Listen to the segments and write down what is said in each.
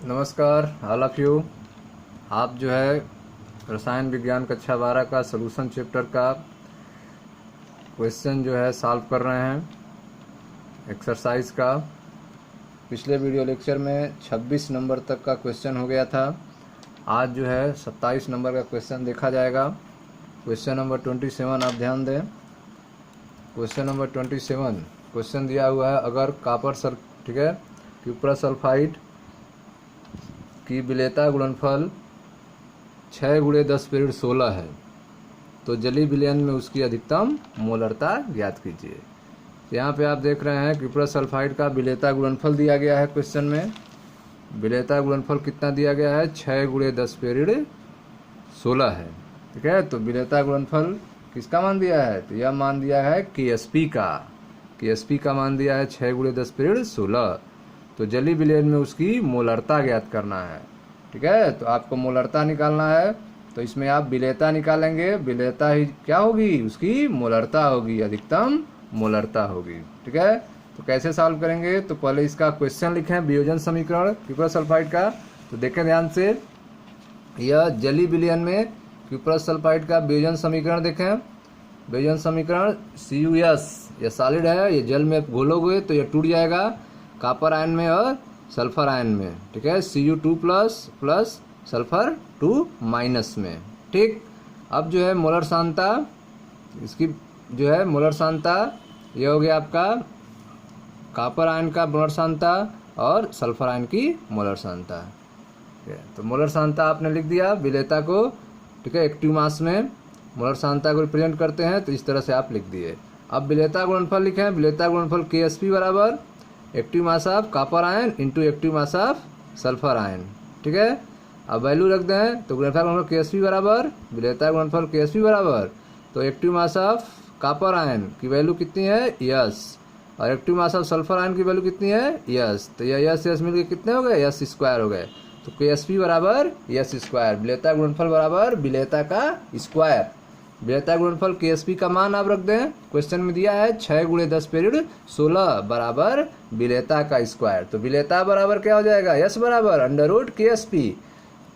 नमस्कार all of you. आप जो है रसायन विज्ञान कक्षा 12 का सॉल्यूशन चैप्टर का क्वेश्चन जो है सॉल्व कर रहे हैं एक्सरसाइज का। पिछले वीडियो लेक्चर में 26 नंबर तक का क्वेश्चन हो गया था। आज जो है 27 नंबर का क्वेश्चन देखा जाएगा। क्वेश्चन नंबर 27 आप ध्यान दें। क्वेश्चन नंबर 27 क्वेश्चन दिया हुआ है, अगर क्यूपरस सल्फाइड की विलेयता गुणनफल 6 × 10⁻16 है तो जलीय विलयन में उसकी अधिकतम मोलरता ज्ञात कीजिए। तो यहाँ पे आप देख रहे हैं क्यूपरस सल्फाइड का विलेयता गुणनफल दिया गया है। क्वेश्चन में विलेयता गुणनफल कितना दिया गया है? 6 × 10⁻16 है। ठीक है, तो विलेयता गुणनफल किसका मान दिया है? तो यह मान दिया है KSP का मान दिया है 6 × 10⁻16। तो जलीय विलयन में उसकी मोलरता ज्ञात करना है। ठीक है, तो आपको मोलरता निकालना है तो इसमें आप विलेयता निकालेंगे, विलेयता ही क्या होगी? उसकी मोलरता होगी, अधिकतम मोलरता होगी। ठीक है, तो कैसे सॉल्व करेंगे? तो पहले इसका क्वेश्चन लिखें, वियोजन समीकरण क्यूपरस सल्फाइड का। तो देखें ध्यान से, यह जलीय विलयन में क्यूपरस सल्फाइड का वियोजन समीकरण देखें। वियोजन समीकरण CuS, यह सॉलिड है, ये जल में घोलोगे तो यह टूट जाएगा कॉपर आयन में और सल्फर आयन में। ठीक है, Cu2 प्लस सल्फर 2 माइनस में। ठीक, अब जो है मोलर सांद्रता, इसकी जो है मोलर सांद्रता ये हो गया आपका कॉपर आयन का मोलर सांद्रता और सल्फर आयन की मोलर सांद्रता। ठीक है, तो मोलर सांद्रता आपने लिख दिया विलेयता को। ठीक है, एक्टिव मास में मोलर सांद्रता को रिप्रेजेंट करते हैं तो इस तरह से आप लिख दिए। अब विलेयता गुणनफल लिखें। विलेयता गुणनफल KSP बराबर active mass of copper ion into active mass of sulphur ion. ठीक है, अब वैल्यू रख दें तो गुणनफल KSP बराबर विलेयता गुणनफल KSP बराबर, तो active mass of copper ion की वैल्यू कितनी है? S, और active mass of sulphur ion की वैल्यू कितनी है? S। तो यह S मिलकर कितने हो गए? S² हो गए। तो KSP बराबर S², विलेयता गुणनफल बराबर विलेयता का स्क्वायर। विलेयता गुणनफल KSP का मान आप रख दें, क्वेश्चन में दिया है 6 × 10⁻16 बराबर विलेयता का स्क्वायर। तो विलेयता बराबर क्या हो जाएगा? S बराबर √KSP।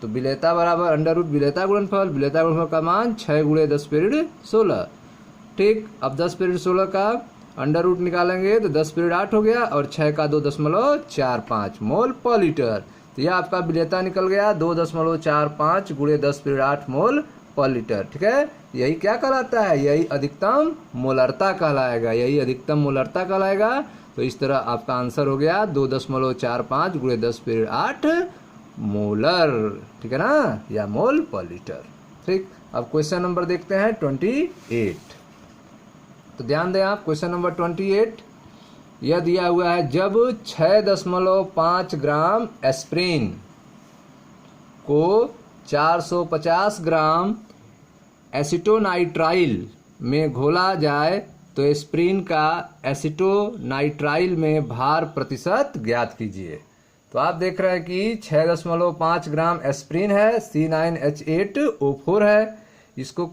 तो विलेयता बराबर विलेयता गुणनफल, विलेयता गुणनफल का मान 6 × 10⁻16। ठीक, अब 10⁻16 का अंडर रूट निकालेंगे तो 10⁻8 हो गया और 6 का 2.45 मोल पर लीटर। तो यह आपका विलेयता निकल गया 2.45 × 10⁻8 मोल पर लीटर। ठीक है, यही क्या कहलाता है? यही अधिकतम मोलरता कहलाएगा, यही अधिकतम मोलरता कहलाएगा। तो इस तरह आपका आंसर हो गया 2.45 × 10⁻8 मोलर। ठीक है ना, या मोल पर लीटर। ठीक, अब क्वेश्चन नंबर देखते हैं 28। तो ध्यान दें आप, क्वेश्चन नंबर 28 यह दिया हुआ है, जब 6.5 ग्राम एस्प्रिन को 450 ग्राम एसिटोनाइट्राइल में घोला जाए तो एस्प्रिन का एसिटोनाइट्राइल में भार प्रतिशत ज्ञात कीजिए। तो आप देख रहे हैं कि 6.5 ग्राम एस्प्रिन है, C9H8O4 है। इसको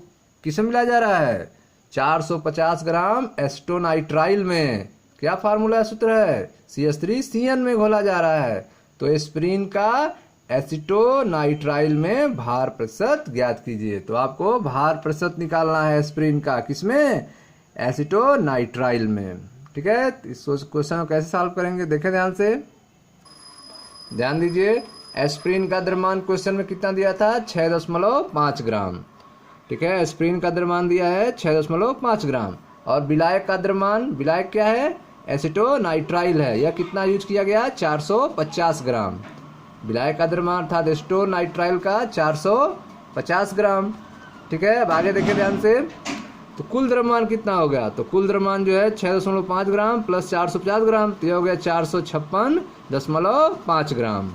किस में मिलाया जा रहा है? 450 ग्राम एसिटोनाइट्राइल में। क्या फार्मूला सूत्र है? CH3CN में घोला जा रहा है। तो एस्प्रिन का एसिटोनाइट्राइल में भार प्रतिशत ज्ञात कीजिए। तो आपको भार प्रतिशत निकालना है एस्प्रिन का, किसमें? एसिटोनाइट्राइल में। ठीक है, इस क्वेश्चन को कैसे सॉल्व करेंगे देखें ध्यान से। ध्यान दीजिए, एस्प्रिन का द्रव्यमान क्वेश्चन में कितना दिया था? 6.5 ग्राम। ठीक है, एस्प्रिन का द्रव्यमान दिया है 6.5 ग्राम। और विलायक का द्रव्यमान, विलायक क्या है? एसिटोनाइट्राइल है। यह कितना यूज किया गया? 450 ग्राम। विलायक का द्रव्यमान अर्थात एसिटोनाइट्राइल का 450 ग्राम। ठीक है, अब आगे देखिए ध्यान से, तो कुल द्रव्यमान कितना हो गया? तो कुल द्रव्यमान जो है 6.5 ग्राम प्लस 450 ग्राम, तो यह हो गया 456.5 ग्राम।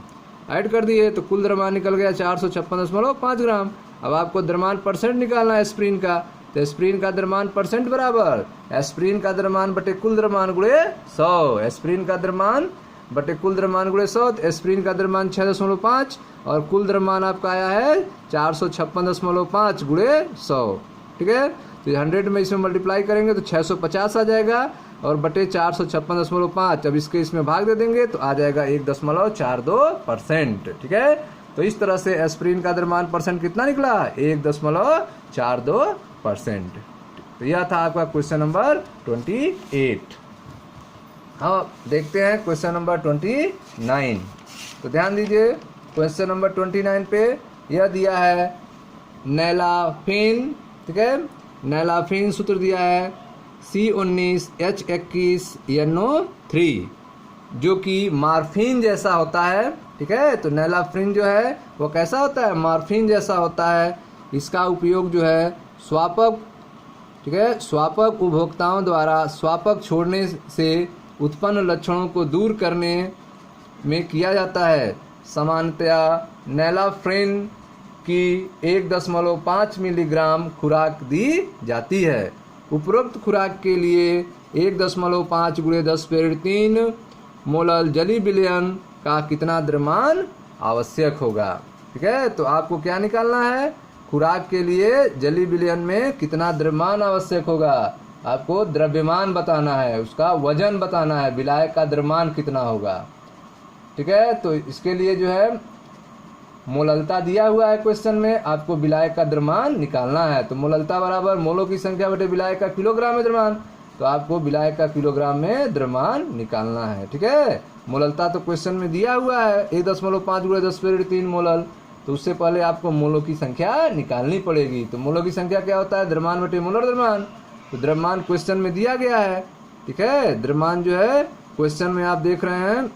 ऐड कर दिए तो कुल द्रव्यमान निकल गया 456.5 ग्राम। अब आपको द्रव्यमान परसेंट निकालना है एस्प्रिन का। तो एस्प्रिन का द्रव्यमान परसेंट बराबर एस्प्रिन का द्रव्यमान बटे कुल द्रव्यमान गुणे 100। एस्प्रिन का द्रव्यमान बटे कुल द्रव्यमान गुणे 100। तो एस्प्रिन का द्रव्यमान 6.5 और कुल द्रव्यमान आपका आया है 456.5 गुणे 100। ठीक है, तो 100 में इसमें मल्टीप्लाई करेंगे तो 650 आ जाएगा। और बटे 456.5। अब इसके इसमें भाग दे देंगे तो आ जाएगा 1.42%। ठीक है, तो इस तरह से एस्पिरिन का द्रव्यमान परसेंट कितना निकला, 1.42%। तो यह था आपका क्वेश्चन नंबर 28। हाँ, देखते हैं क्वेश्चन नंबर 29। तो ध्यान दीजिए क्वेश्चन नंबर 29 पे यह दिया है नैलाफिन। ठीक है, नैलाफिन सूत्र दिया है C19H21NO3 जो कि मार्फिन जैसा होता है। ठीक है, तो नैलाफिन जो है वो कैसा होता है, मार्फिन जैसा होता है। इसका उपयोग जो है स्वापक, ठीक है, स्वापक उपभोक्ताओं द्वारा स्वापक छोड़ने से उत्पन्न लक्षणों को दूर करने में किया जाता है। सामान्यतया नैलाफ्रेन की 1.5 मिलीग्राम खुराक दी जाती है। उपरोक्त खुराक के लिए 1.5 × 10⁻³ मोलल जली विलयन का कितना द्रव्यमान आवश्यक होगा। ठीक है, तो आपको क्या निकालना है, खुराक के लिए जली विलयन में कितना द्रव्यमान आवश्यक होगा। आपको द्रव्यमान बताना है, उसका वजन बताना है, विलायक का द्रव्यमान कितना होगा। ठीक है, तो इसके लिए जो है मोललता दिया हुआ है क्वेश्चन में, आपको विलायक का द्रव्यमान निकालना है। तो मोललता बराबर मोलों की संख्या बटे विलायक का किलोग्राम में द्रव्यमान, तो आपको विलायक का किलोग्राम में द्रव्यमान निकालना है। ठीक है, मोललता तो क्वेश्चन में दिया हुआ है 1.5 × 10⁻³ मोलल, तो उससे पहले आपको मोलों की संख्या निकालनी पड़ेगी। तो मोलों की संख्या क्या होता है, द्रव्यमान बटे मोलर द्रव्यमान। तो द्रव्यमान क्वेश्चन में दिया गया है। ठीक है, द्रव्यमान जो है क्वेश्चन में आप देख रहे हैं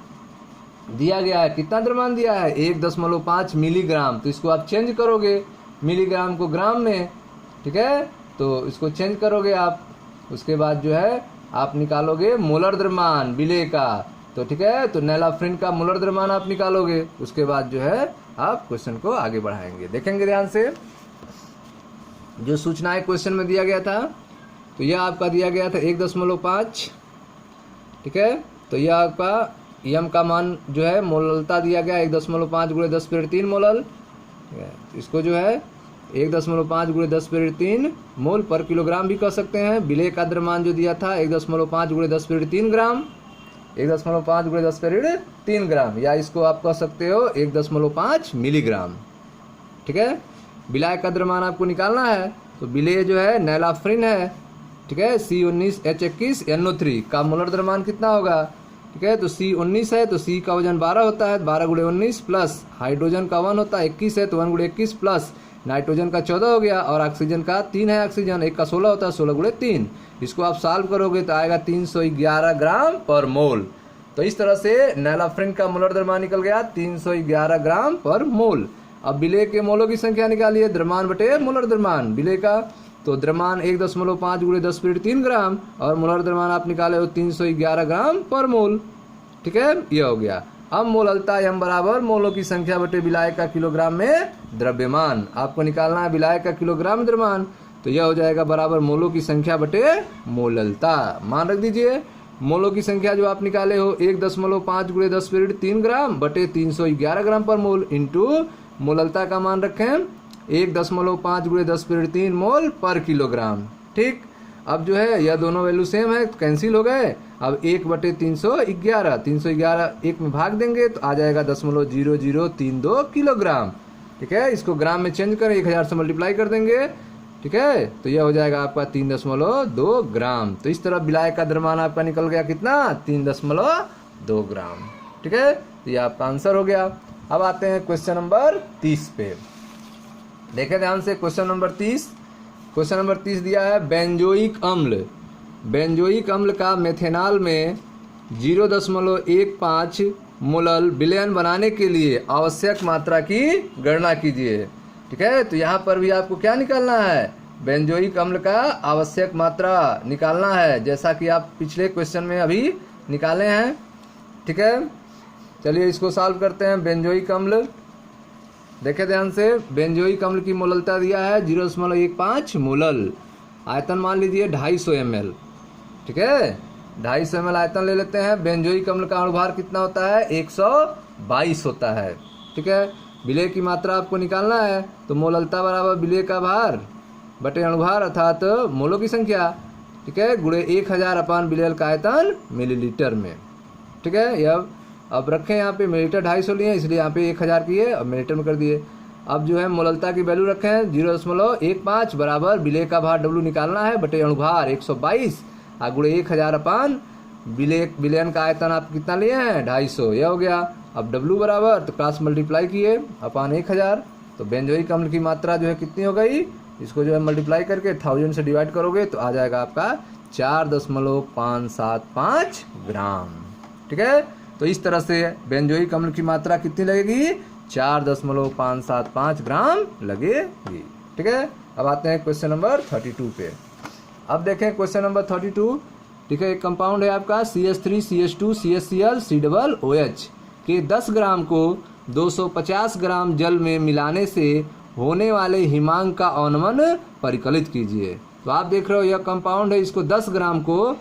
दिया गया है, कितना द्रव्यमान दिया है, 1.5 मिलीग्राम। तो इसको आप चेंज करोगे मिलीग्राम को ग्राम में। ठीक है, तो इसको चेंज करोगे आप, उसके बाद जो है आप निकालोगे मोलर द्रव्यमान विलेय का। तो ठीक है, तो नैलाफ्रिन का मोलर द्रव्यमान आप निकालोगे, उसके बाद जो है आप क्वेश्चन को आगे बढ़ाएंगे। देखेंगे ध्यान से जो सूचनाएं क्वेश्चन में दिया गया था, तो यह आपका दिया गया था 1.5। ठीक है, तो यह आपका यम का मान जो है मोललता दिया गया 1.5 × 10⁻³ मोलल। इसको जो है 1.5 × 10⁻³ मोल पर किलोग्राम भी कह सकते हैं। विलेय का द्रव्यमान जो दिया था 1.5 × 10⁻³ ग्राम, 1.5 × 10⁻³ ग्राम, या इसको आप कह सकते हो 1.5 मिलीग्राम। ठीक है, विलायक का द्रव्यमान आपको निकालना है। तो विलेय जो है नैलाफ्रिन है। ठीक है, C19H21NO3 का मोलर द्रव्यमान कितना होगा। ठीक है, तो C19 है तो C का वजन 12 होता है, 12 × 19 प्लस हाइड्रोजन का 1 होता है, 21 है तो 1 × 21 प्लस नाइट्रोजन का 14 हो गया, और ऑक्सीजन का 3 है, ऑक्सीजन 1 का 16 होता है, 16 × 3। इसको आप सॉल्व करोगे तो आएगा 311 ग्राम पर मोल। तो इस तरह से नैलाफ्रिन का मोलर द्रव्यमान निकल गया 311 ग्राम पर मोल। अब विलेय के मोलों की संख्या निकालिए, द्रव्यमान बटे मोलर द्रव्यमान विलेय का। तो द्रव्यमान 1.5 × 10⁻³ ग्राम और मोलर द्रव्यमान आप निकाले हो 311 ग्राम पर मोल। ठीक है, यह हो गया। अब मोललता m बराबर मोलों की संख्या बटे विलायक का किलोग्राम में द्रव्यमान, आपको निकालना है विलायक का किलोग्राम में द्रव्यमान। तो यह हो जाएगा बराबर मोलों की संख्या बटे मोललता। मान रख दीजिए, मोलों की संख्या जो आप निकाले हो 1.5 × 10⁻³ ग्राम बटे 311 ग्राम पर मोल इंटू मोललता का मान रखें 1.5 × 10⁻³ मोल पर किलोग्राम। ठीक, अब जो है यह दोनों वैल्यू सेम है तो कैंसिल हो गए। अब 1/311, 311 1 में भाग देंगे तो आ जाएगा 0.0032 किलोग्राम। ठीक है, इसको ग्राम में चेंज करें, 1000 से मल्टीप्लाई कर देंगे। ठीक है, तो यह हो जाएगा आपका 3.2 ग्राम। तो इस तरह विलायक का द्रव्यमान आपका निकल गया कितना, 3.2 ग्राम। ठीक है, तो यह आपका आंसर हो गया। अब आते हैं क्वेश्चन नंबर 30 पे। देखें ध्यान से क्वेश्चन नंबर 30। क्वेश्चन नंबर 30 दिया है बेंजोइक अम्ल। बेंजोइक अम्ल का मेथेनॉल में 0.15 मोलल विलयन बनाने के लिए आवश्यक मात्रा की गणना कीजिए। ठीक है, तो यहाँ पर भी आपको क्या निकालना है, बेंजोइक अम्ल का आवश्यक मात्रा निकालना है, जैसा कि आप पिछले क्वेश्चन में अभी निकाले हैं। ठीक है, चलिए इसको सॉल्व करते हैं। बेंजोइक अम्ल देखें ध्यान से, बेंजोइक अम्ल की मोललता दिया है 0.15 मोलल, आयतन मान लीजिए 250 ml। ठीक है, 250 ml आयतन ले लेते हैं। बेंजोइक अम्ल का अणुभार कितना होता है, 122 होता है। ठीक है, विलेय की मात्रा आपको निकालना है, तो मोललता बराबर विलेय का भार बटे अणुभार अर्थात मोलों की संख्या। ठीक है, गुणे 1000 अपान बिलियल का आयतन मिलीलीटर में। ठीक है, यह अब रखें यहाँ पे मिलीलीटर 250 लिए इसलिए यहाँ पे 1000 किए और मिलीलीटर में कर दिए। अब जो है मोललता की वैल्यू रखे हैं 0.15 बराबर विलेय का भार W निकालना है बटे अणुभार 122 और गुणे 1000 अपान विलयन का आयतन आप कितना लिए हैं 250, यह हो गया। अब W बराबर तो क्रॉस मल्टीप्लाई किए अपान 1000, तो बेंजोइक अम्ल की मात्रा जो है कितनी हो गई, इसको जो है मल्टीप्लाई करके 1000 से डिवाइड करोगे तो आ जाएगा आपका 4.575 ग्राम। ठीक है, तो इस तरह से बेंजोइक अम्ल की मात्रा कितनी लगेगी 4.575 ग्राम लगेगी। ठीक है, अब आते हैं क्वेश्चन नंबर 32 पे। अब देखें क्वेश्चन नंबर 32। ठीक है, एक कंपाउंड है आपका CH3CH2CHCl के 10 ग्राम को 250 ग्राम जल में मिलाने से होने वाले हिमांक का अवनमन परिकलित कीजिए। तो आप देख रहे हो यह कंपाउंड है, इसको 10 ग्राम को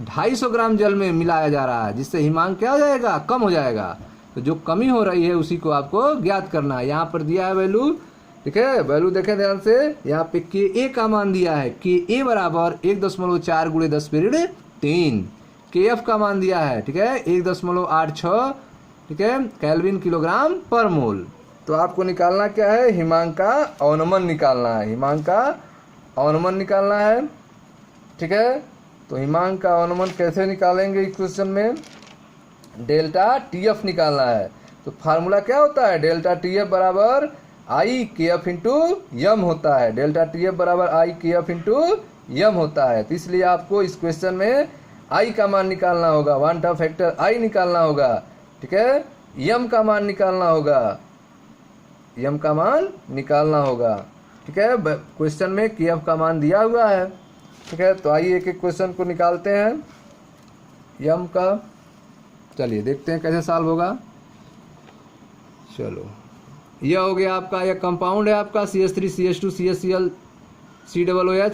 250 ग्राम जल में मिलाया जा रहा है, जिससे हिमांक क्या हो जाएगा, कम हो जाएगा। तो जो कमी हो रही है उसी को आपको ज्ञात करना है। यहाँ पर दिया है वैल्यू। ठीक है, वैल्यू देखें ध्यान से, यहाँ पे Ka का मान दिया है, Ka बराबर 1.4 गुणे 10⁻³ Kf का मान दिया है, ठीक है 1.86, ठीक है केल्विन किलोग्राम पर मोल। तो आपको निकालना क्या है, हिमांक का अवनमन निकालना है, हिमांक का अवनमन निकालना है। ठीक है, तो हिमांक का अवनमन कैसे निकालेंगे इक्वेशन में, डेल्टा TF निकालना है। तो फार्मूला क्या होता है, डेल्टा TF बराबर IKF इंटू यम होता है, डेल्टा TF बराबर IKF इंटू यम होता है। तो इसलिए आपको इस क्वेश्चन में I का मान निकालना होगा, वन टर्म फैक्टर I निकालना होगा। ठीक है, यम का मान निकालना होगा, यम का मान निकालना होगा। ठीक है, क्वेश्चन में KF का मान दिया हुआ है। ठीक है, तो आइए एक एक क्वेश्चन को निकालते हैं यम का। चलिए देखते हैं कैसे सॉल्व होगा। चलो, यह हो गया आपका, यह कंपाउंड है आपका CH3CH2CHCl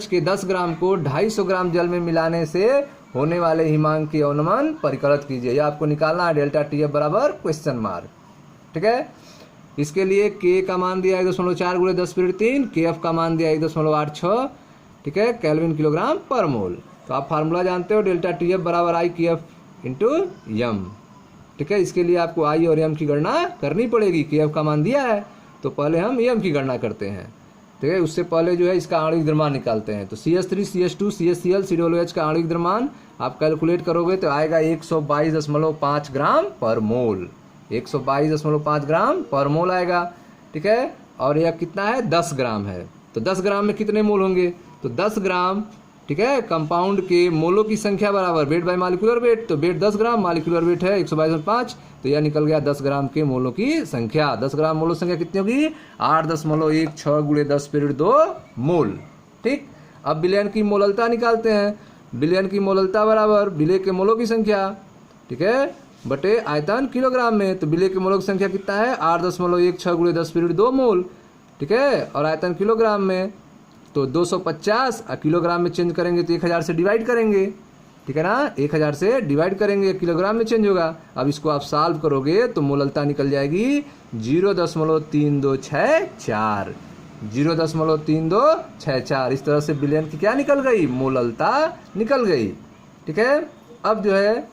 के 10 ग्राम को 250 ग्राम जल में मिलाने से होने वाले हिमांक के अवनमन परिकलित कीजिए। यह आपको निकालना है, डेल्टा TF बराबर क्वेश्चन मार्क। ठीक है, इसके लिए K का मान दिया 1.4 गुणे 10⁻³ KF का मान दिया 1.86, ठीक है केल्विन किलोग्राम पर मोल। तो आप फार्मूला जानते हो, डेल्टा TF बराबर IKF इंटू यम। ठीक है, इसके लिए आपको I और M की गणना करनी पड़ेगी। KF का मान दिया है तो पहले हम M की गणना करते हैं। ठीक है, उससे पहले जो है इसका आणविक द्रव्यमान निकालते हैं। तो CH3CH2CHCl का आणविक द्रव्यमान आप कैलकुलेट करोगे तो आएगा 122.5 ग्राम पर मोल, 122.5 ग्राम पर मोल आएगा। ठीक है, और यह कितना है, 10 ग्राम है। तो 10 ग्राम में कितने मोल होंगे, तो 10 ग्राम, ठीक है कंपाउंड के मोलों की संख्या बराबर वेट बाय मॉलिक्यूलर वेट। तो वेट 10 ग्राम, मॉलिक्यूलर वेट है 122.5, तो यह निकल गया 10 ग्राम के मोलों की संख्या। 10 ग्राम मोलों संख्या कितनी होगी, 8.16 गुणे 10⁻² मोल। ठीक, अब विलयन की मोललता निकालते हैं। विलयन की मोललता बराबर विलेय के मोलों की संख्या, ठीक है बटे आयतन किलोग्राम में। तो विलेय के मोलों की संख्या कितना है, 8.16 गुणे 10⁻² मोल। ठीक है, और आयतन किलोग्राम में तो 250 किलोग्राम में चेंज करेंगे तो 1000 से डिवाइड करेंगे। ठीक है ना, 1000 से डिवाइड करेंगे, किलोग्राम में चेंज होगा। अब इसको आप सॉल्व करोगे तो मोललता निकल जाएगी 0.3264, 0.3264। इस तरह से विलयन की क्या निकल गई, मोललता निकल गई। ठीक है, अब जो है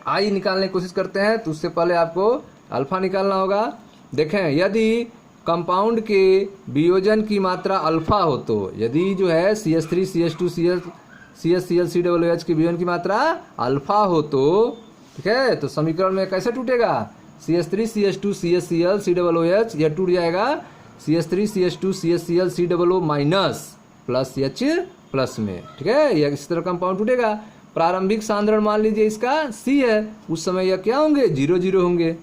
I निकालने की कोशिश करते हैं। तो उससे पहले आपको अल्फा निकालना होगा। देखें, यदि कंपाउंड के वियोजन की मात्रा अल्फा हो, तो यदि जो है CH3CH2CHCl की वियोजन की मात्रा अल्फा हो तो, ठीक है तो समीकरण में कैसे टूटेगा, CH3CH2CHCl यह टूट जाएगा CH3CH2CHCl minus plus H plus में। ठीक है, यह इस तरह कंपाउंड टूटेगा। प्रारंभिक सांद्रण मान लीजिए इसका C है, उस समय यह क्या होंगे, 0 0 होंगे।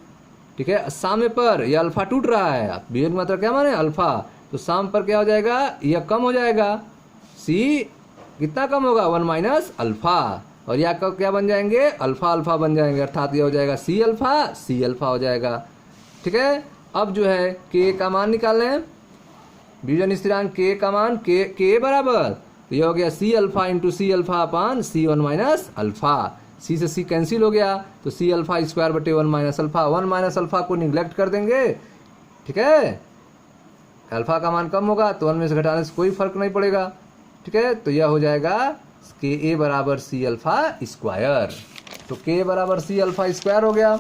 ठीक है, साम्य पर यह अल्फा टूट रहा है, वियोजन की मात्रा क्या माने अल्फा, तो साम पर क्या हो जाएगा, यह कम हो जाएगा। C कितना कम होगा, 1 माइनस अल्फा, और यह क्या बन जाएंगे, अल्फा अल्फा बन जाएंगे, अर्थात यह हो जाएगा C अल्फा हो जाएगा। ठीक है, अब जो है K का मान निकाल लें, वियोजन स्थिरांक K का मान K बराबर, तो यह हो गया C alpha into C alpha अपान C1 माइनस अल्फा। C से C कैंसिल हो गया तो C अल्फा स्क्वायर बटे 1 माइनस अल्फा। 1 माइनस अल्फा को निग्लेक्ट कर देंगे। ठीक है, अल्फा का मान कम होगा तो 1 में से घटाने से कोई फर्क नहीं पड़ेगा। ठीक है, तो यह हो जाएगा के ए बराबर सी अल्फा स्क्वायर। तो के बराबर सी अल्फा स्क्वायर हो गया।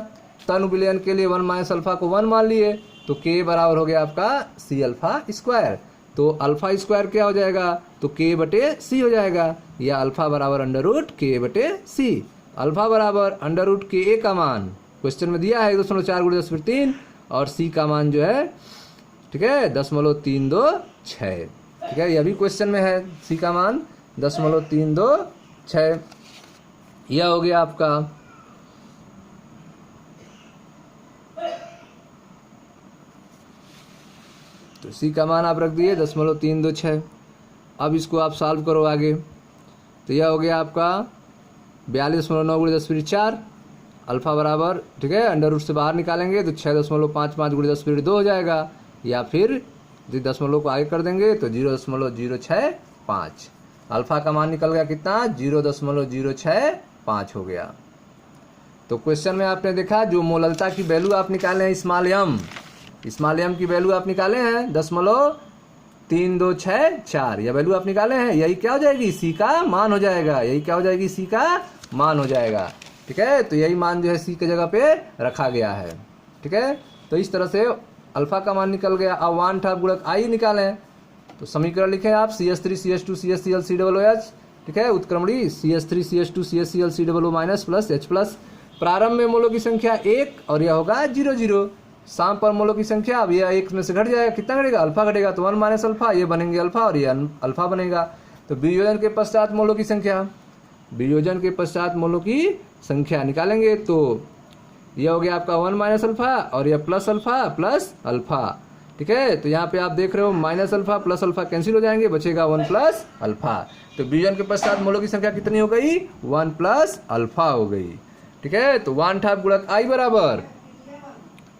तनु विलयन के लिए 1 माइनस अल्फा को 1 मान लिए, तो के बराबर हो गया आपका सी अल्फा स्क्वायर। तो अल्फा स्क्वायर क्या हो जाएगा, तो के बटे सी हो जाएगा, या अल्फा बराबर अंडर रूट के बटे सी। अल्फा बराबर अंडर रूट के ए का मान क्वेश्चन में दिया है 1.4 × 10⁻³ और सी का मान जो है, ठीक है, 0.326। ठीक है, यह भी क्वेश्चन में है, सी का मान 0.326। यह हो गया आपका तो सी का मान आप रख दिए 0.326। अब इसको आप सॉल्व करो आगे, तो यह हो गया आपका 42.9 × 10⁻⁴। अल्फा बराबर, ठीक है, अंडर रूट से बाहर निकालेंगे तो 6.55 × 10⁻² हो जाएगा, या फिर दशमलव को आगे कर देंगे तो 0.065। अल्फा का मान निकल गया कितना, 0.065 हो गया। तो क्वेश्चन में आपने देखा जो मोललता की वैल्यू आप निकाले हैं स्मॉल एम की वैल्यू आप निकाले हैं 0.3264, यह वैल्यू आप निकाले हैं, यही क्या हो जाएगी, सी का मान हो जाएगा। यही क्या हो जाएगी, सी का मान हो जाएगा। ठीक है, तो यही मान जो है सी के जगह पे रखा गया है। ठीक है, तो इस तरह से अल्फा का मान निकल गया। अब 1 था गुणक आई निकालें, तो समीकरण लिखें आप CH3 CH2 CHCl COOH। ठीक है, उत्क्रमणी CH3 CH2 CHCl COO minus plus H plus. प्रारंभ में मोलों की संख्या 1 और यह होगा 0 0। शाम पर मोलों की संख्या, अब यह 1 में से घट जाएगा, कितना घटेगा, अल्फा घटेगा, तो 1 माइनस अल्फा, ये बनेंगे अल्फा और ये अल्फा बनेगा। तो वियोजन के पश्चात मोलों की संख्या, वियोजन के पश्चात मोलों की संख्या निकालेंगे, तो यह हो गया आपका 1 माइनस अल्फा और यह प्लस अल्फा प्लस अल्फा। ठीक है, तो यहाँ पे आप देख रहे हो minus alpha plus alpha cancel हो जाएंगे, बचेगा 1 प्लस अल्फा। तो वियोजन के पश्चात मोलों की संख्या कितनी हो गई, 1 प्लस अल्फा हो गई। ठीक है, तो 1 था गुणक आई बराबर,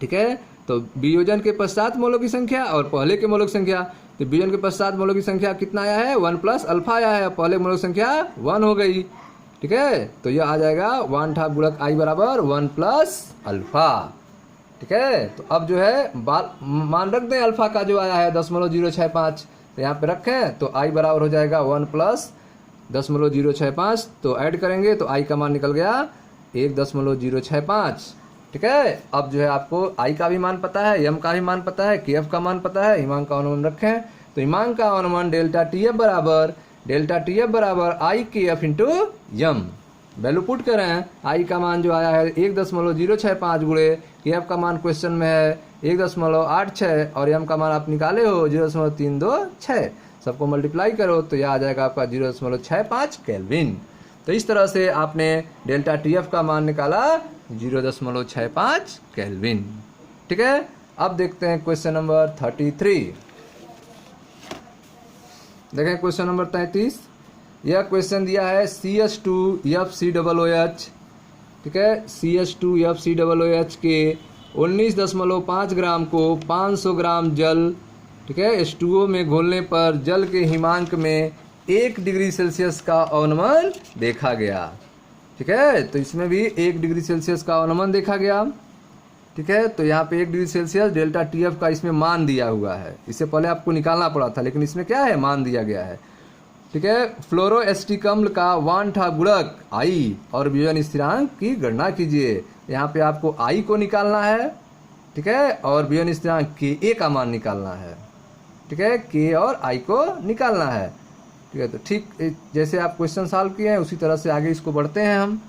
ठीक है, तो वियोजन के पश्चात मोलों की संख्या और पहले के मोलों की संख्या, तो वियोजन के पश्चात मोलों की संख्या कितना आया है, 1 प्लस अल्फा आया है, पहले मोलों की संख्या 1 हो गई। ठीक है, तो यह आ जाएगा 1 था गुणक आई बराबर 1 प्लस अल्फा। ठीक है, तो अब जो है मान रख दें अल्फा का जो आया है 0.065, तो यहाँ पे रखें तो आई बराबर हो जाएगा 1 प्लस 0.065, तो ऐड करेंगे तो आई का मान निकल गया 1.065। ठीक है, अब जो है आपको आई का भी मान पता है, एम का भी मान पता है, के एफ का मान पता है, हिमांक का अनुमान रखें, तो हिमांक का अनुमान डेल्टा टी एफ बराबर आई के F into M. Value put करें, आई का मान जो आया है 1.065 गुणे के एफ का मान क्वेश्चन में है 1.86 और एम का मान आप निकाले हो 0.326, सबको मल्टीप्लाई करो तो यह आ जाएगा आपका 0.65 केल्विन। तो इस तरह से आपने डेल्टा टी एफ का मान निकाला 0.65 केल्विन। ठीक है, अब देखते हैं क्वेश्चन नंबर 33। देखें क्वेश्चन नंबर 33, यह क्वेश्चन दिया है CH2FCOOH। ठीक है, CH2FCOOH के 19.5 ग्राम को 500 ग्राम जल, ठीक है, H2O में घोलने पर जल के हिमांक में 1 डिग्री सेल्सियस का अवनमन देखा गया। ठीक है, तो इसमें भी 1 डिग्री सेल्सियस का अवनमन देखा गया। ठीक है, तो यहाँ पे 1 degree Celsius delta T F का इसमें मान दिया हुआ है, इससे पहले आपको निकालना पड़ा था, लेकिन इसमें क्या है, मान दिया गया है। ठीक है, फ्लोरोएस्टिक अम्ल का 1 था गुणक आई और वियोजन स्थिरांक की गणना कीजिए। यहाँ पे आपको आई को निकालना है, ठीक है, और वियोजन स्थिरांक के ए का मान निकालना है। ठीक है, के और आई को निकालना है। ठीक है, तो ठीक जैसे आप क्वेश्चन सॉल्व किए हैं उसी तरह से आगे इसको बढ़ते हैं हम।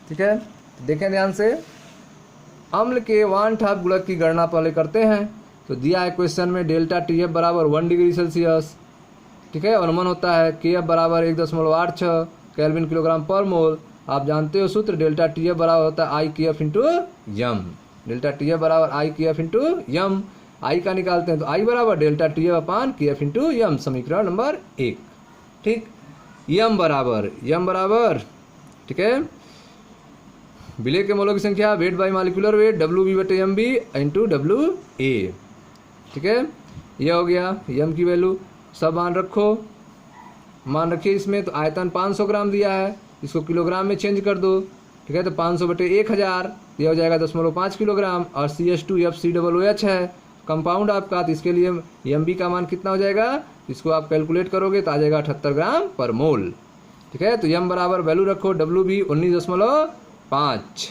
ठीक है, तो देखें ध्यान से, अम्ल के 1 था गुणक की गणना पहले करते हैं। तो दिया है क्वेश्चन में डेल्टा टी एफ बराबर 1 डिग्री सेल्सियस। ठीक है, अनुमान होता है के एफ बराबर 1.86 केल्विन किलोग्राम पर मोल। आप जानते हो सूत्र, डेल्टा टी एफ बराबर होता है आई के एफ इंटू यम। डेल्टा टी एफ बराबर आई के एफ इंटू यम। आई का निकालते हैं तो आई बराबर डेल्टा टी एफ अपान के एफ इंटू यम, समीकरण नंबर 1। ठीक, यम बराबर ठीक है, विलय के मोलों की संख्या weight by molecular weight WB/MB into WA। ठीक है, यह हो गया यम की वैल्यू, सब मान रखो, मान रखिए इसमें। तो आयतन 500 ग्राम दिया है, इसको किलोग्राम में चेंज कर दो। ठीक है, तो 500/1000 यह हो जाएगा 0.5 किलोग्राम। और CH2FCOOH है कंपाउंड आपका, तो इसके लिए MB का मान कितना हो जाएगा, इसको आप कैलकुलेट करोगे तो आ जाएगा 78 ग्राम पर मोल। ठीक है। तो m बराबर वैल्यू रखो डब्ल्यू बी 19.5,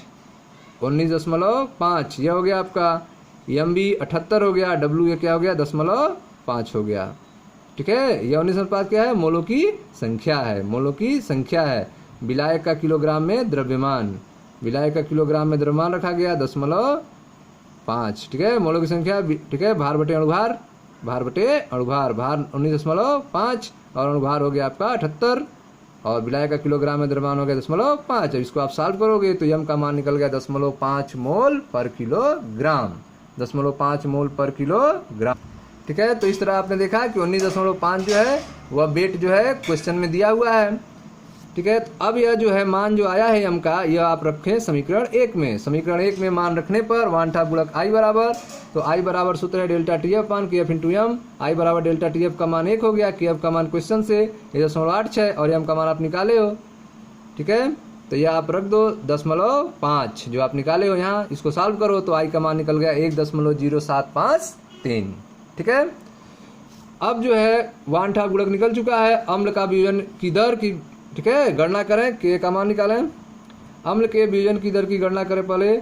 19.5 यह हो गया आपका, एम बी 78 हो गया, डब्ल्यू ये क्या हो गया 10.5 हो गया। ठीक है, यह 19.5 क्या है, मोलों की संख्या है, मोलों की संख्या है। विलायक का किलोग्राम में द्रव्यमान, विलायक का किलोग्राम में द्रव्यमान रखा गया 10.5। ठीक है, मोलों की संख्या। ठीक है, भार बटे अणुभार, भार बटे अणुभार, भार 19.5 और अणुभार हो गया आपका 78 और विलायक का किलोग्राम में द्रव्यमान हो गया 10.5। अब इसको आप सॉल्व करोगे तो यम का मान निकल गया 10.5 मोल पर किलोग्राम, 10.5 मोल पर किलोग्राम। ठीक है, तो इस तरह आपने देखा कि 19.5 जो है वह वेट जो है क्वेश्चन में दिया हुआ है। ठीक है, तो अब यह जो है मान जो आया है यम का, यह आप रखें समीकरण 1 में। समीकरण 1 में मान रखने पर वांठा गुणक आई बराबर, तो आई बराबर सूत्र है डेल्टा टी एफ अपान के एफ इंटू एम। आई बराबर डेल्टा टी एफ का मान 1 हो गया, के एफ का मान क्वेश्चन से 1.86 और एम का मान आप निकाले हो। ठीक है, तो यह आप रख दो 10.5 जो आप निकाले हो यहाँ, इसको सॉल्व करो तो आई का मान निकल गया 1.0753। ठीक है, अब जो है वांठा गुणक निकल चुका है, अम्ल का वियोजन की दर की, ठीक है, गणना करें, के का मान निकालें। अम्ल के वियोजन की दर की गणना करें पहले,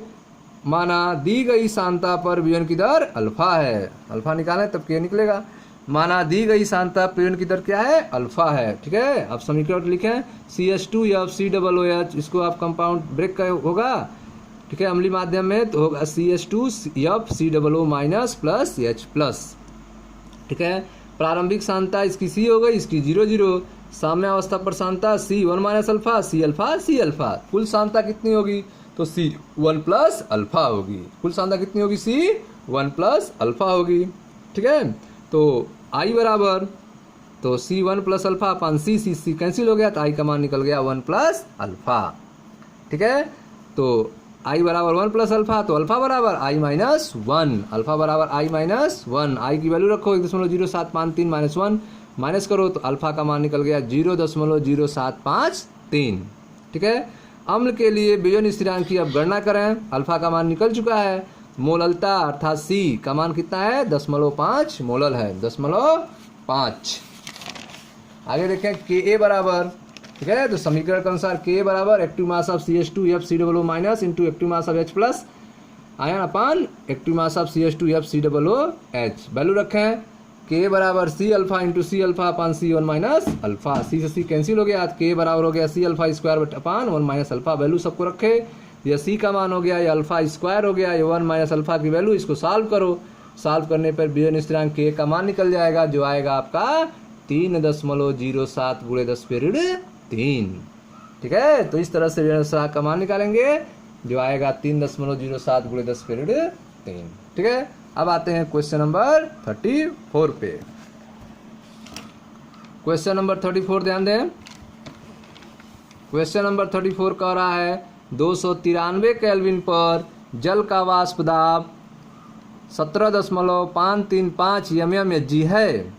माना दी गई सांद्रता पर वियोजन की दर अल्फा है, अल्फा निकालें तब के निकलेगा। माना दी गई सांद्रता पर वियोजन की दर क्या है, अल्फा है। ठीक है, अब समीकरण लिखें CH2FCOOH, इसको आप कंपाउंड ब्रेक का होगा। ठीक है, अम्लीय माध्यम में तो होगा CH2FCOO minus plus H plus. ठीक है, प्रारंभिक सांद्रता इसकी C हो गई, इसकी 0,0। साम्यावस्था पर सांद्रता C1 minus alpha, C alpha, C alpha. कुल सांद्रता कितनी होगी, तो C1 प्लस अल्फा होगी। कुल सांद्रता कितनी होगी, C1 प्लस अल्फा होगी। ठीक है, तो I बराबर, तो C1 प्लस अल्फा अपान C, C कैंसिल हो गया तो I का मान निकल गया 1 प्लस अल्फा। ठीक है, तो I बराबर 1 प्लस अल्फा, तो अल्फा बराबर I माइनस 1, अल्फा बराबर I माइनस 1। I की वैल्यू रखो 1.0753 माइनस 1, माइनस करो तो अल्फा का मान निकल गया 0.0753। ठीक है, अम्ल के लिए वियोजन स्थिरांक की अब गणना करें, अल्फा का मान निकल चुका है। मोललता अर्थात C का मान कितना है, 10.5 मोलल है, 10.5। आगे देखें Ka बराबर, ठीक है, तो समीकरण के अनुसार Ka बराबर active mass of CH2FCOO minus into active mass of H plus ion upon active mass of CH2FCOOH। Value रखें, K बराबर C alpha into C alpha अपान C1 माइनस अल्फा। C से C कैंसिल हो गया, K बराबर हो गया C alpha square upon 1 minus alpha. Value सबको रखे, यह C का मान हो गया, यह अल्फा स्क्वायर हो गया, ये 1 माइनस अल्फा की वैल्यू। इसको सॉल्व करो, सॉल्व करने पर वियोजन स्थिरांक K का मान निकल जाएगा, जो आएगा आपका 3.07 गुणे 10⁻3। ठीक है, तो इस तरह से वियोजन स्थिरांक का मान निकालेंगे, जो आएगा 3.07 गुणे 10⁻3। ठीक है, अब आते हैं क्वेश्चन नंबर 34 पे। क्वेश्चन नंबर 34 ध्यान दें, क्वेश्चन नंबर 34 कह रहा है 293 केल्विन पर जल का वाष्प दाब 17.535 mmHg है।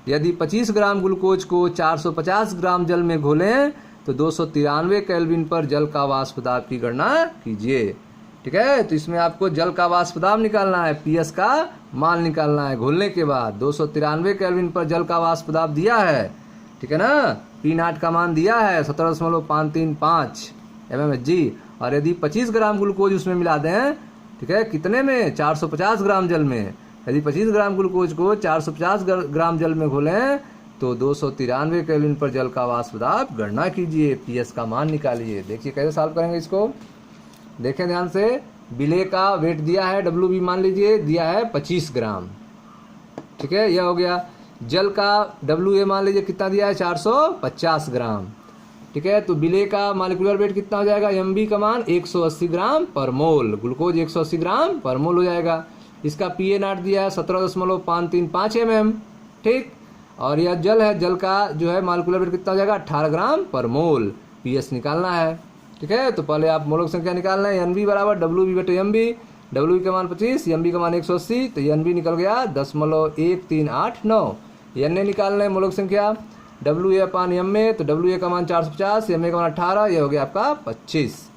यदि 25 ग्राम ग्लूकोज को 450 ग्राम जल में घोलें तो 293 केल्विन पर जल का वाष्प दाब की गणना कीजिए। ठीक है, तो इसमें आपको जल का वाष्प दाब निकालना है, पीएस का मान निकालना है घोलने के बाद। 293 केल्विन पर जल का वाष्प दाब दिया है, ठीक है ना, पी नाट का मान दिया है 17.535 mmHg, और यदि 25 ग्राम ग्लूकोज उसमें मिला दें, ठीक है, कितने में, 450 ग्राम जल में। यदि 25 ग्राम ग्लूकोज को 450 ग्राम जल में घोलें तो 293 केल्विन पर जल का वाष्प दाब गणना कीजिए, पीएस का मान निकालिए। देखिए कैसे सॉल्व करेंगे इसको, देखें ध्यान से। विलेय का वेट दिया है, WB मान लीजिए दिया है 25 ग्राम, ठीक है, यह हो गया। जल का WA मान लीजिए कितना दिया है, 450 ग्राम, ठीक है। तो विलेय का मॉलिक्यूलर वेट कितना हो जाएगा, MB का मान 180 ग्राम पर मोल, ग्लूकोज 180 ग्राम पर मोल हो जाएगा। इसका PA नाट दिया है 17.535 mm, ठीक। और यह जल है, जल का जो है मॉलिक्यूलर वेट कितना हो जाएगा, 18 ग्राम पर मोल। PS निकालना है, ठीक है। तो पहले आप मोलों की संख्या निकालना है, NB बराबर WB बटे MB, WB का मान 25, MB का मान 180, तो NB निकल गया 10.1389। NA निकालना है मोलों की संख्या, WA अपान MA, तो WA का मान 450, MA का मान 18, ये हो गया आपका 25,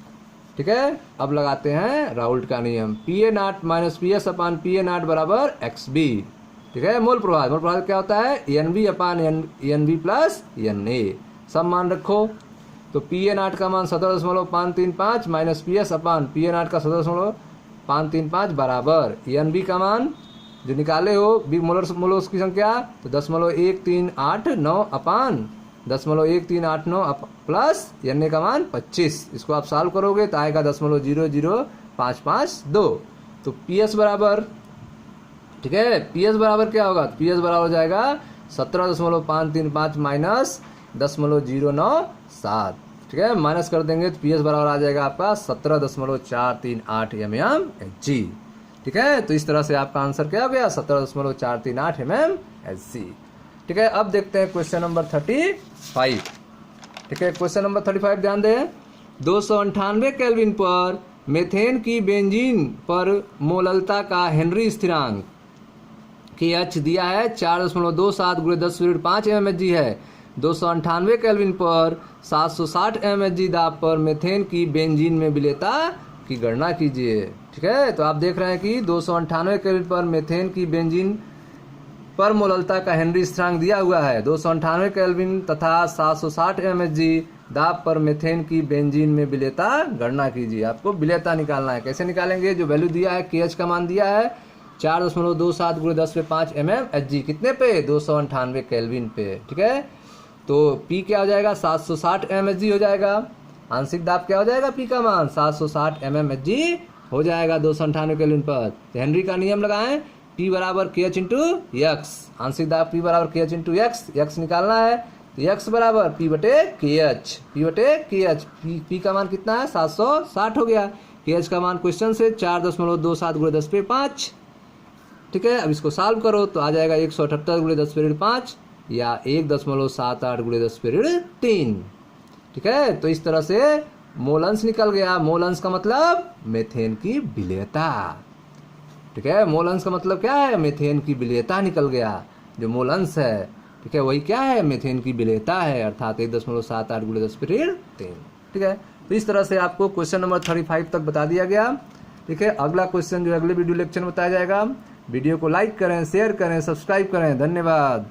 ठीक है। अब लगाते हैं राउल्ट का नियम, PA नाट माइनस PS अपान PA नाट बराबर XB, ठीक है। मोल प्रभाव, मोल प्रभाव क्या होता है, NB अपान NB प्लस NA। सब मान रखो। तो PA0 का मान 17.535 माइनस PS अपान PA0 का 17.535 बराबर NB का मान जो निकाले हो बी मोलर्स की संख्या तो 10.1389 अपान 10.1389 प्लस NA का मान 25। इसको आप सॉल्व करोगे तो आएगा 0.00552। तो PS बराबर, ठीक है, PS बराबर क्या होगा? PS बराबर हो जाएगा 17.535 माइनस 10.097। ठीक है, माइनस कर देंगे तो PS बराबर आ जाएगा आपका 17.438 mmHg। ठीक है, तो इस तरह से आपका आंसर क्या हो गया? 17.438 mmHg। ठीक है, अब देखते हैं क्वेश्चन नंबर 35। ठीक है, क्वेश्चन नंबर 35 ध्यान दें। 298 केल्विन पर मेथेन की बेंजीन पर मोललता का हेनरी स्थिरांक की H दिया है 4.27 × 10⁵ mmHg है। 298 केल्विन पर 760 mmHg दाब पर मेथेन की बेंजीन में विलेयता की गणना कीजिए। ठीक है, तो आप देख रहे हैं कि 298 केल्विन पर मेथेन की बेंजीन पर मोललता का हेनरी स्थिरांक दिया हुआ है 298 केल्विन तथा 760 mmHg दाब पर मेथेन की बेंजीन में विलेयता गणना कीजिए। आपको विलेयता निकालना है। कैसे निकालेंगे? जो वैल्यू दिया है KH का मान दिया है 4.27 × 10⁵ mmHg कितने पे? 298 केल्विन पे। ठीक है, तो P क्या हो जाएगा? 760 mmHg हो जाएगा। आंशिक दाब क्या हो जाएगा? P का मान 760 mmHg हो जाएगा 298 केल्विन पर। तो हेनरी का नियम लगाएं, P बराबर KH इंटू एक्स। आंशिक दाब P बराबर KH इंटू एक्स निकालना है तो x बराबर P बटे KH। P का मान कितना है? 760 हो गया। KH का मान क्वेश्चन से 4.27 × 10⁵ ठीक है, अब इसको सॉल्व करो तो आ जाएगा 178 × 10⁵ या 1.78 × 10⁻³ ठीक है, तो इस तरह से मोलंस निकल गया। मोलंस का मतलब मेथेन की विलेयता। ठीक है, मोलंस का मतलब क्या है? मेथेन की विलेयता निकल गया। जो मोलंस है, ठीक है, वही क्या है? मेथेन की विलेयता है, अर्थात 1.78 × 10⁻³ ठीक है, तो इस तरह से आपको क्वेश्चन नंबर 35 तक बता दिया गया। ठीक है, अगला क्वेश्चन जो अगले वीडियो लेक्चर में बताया जाएगा। वीडियो को लाइक करें, शेयर करें, सब्सक्राइब करें। धन्यवाद।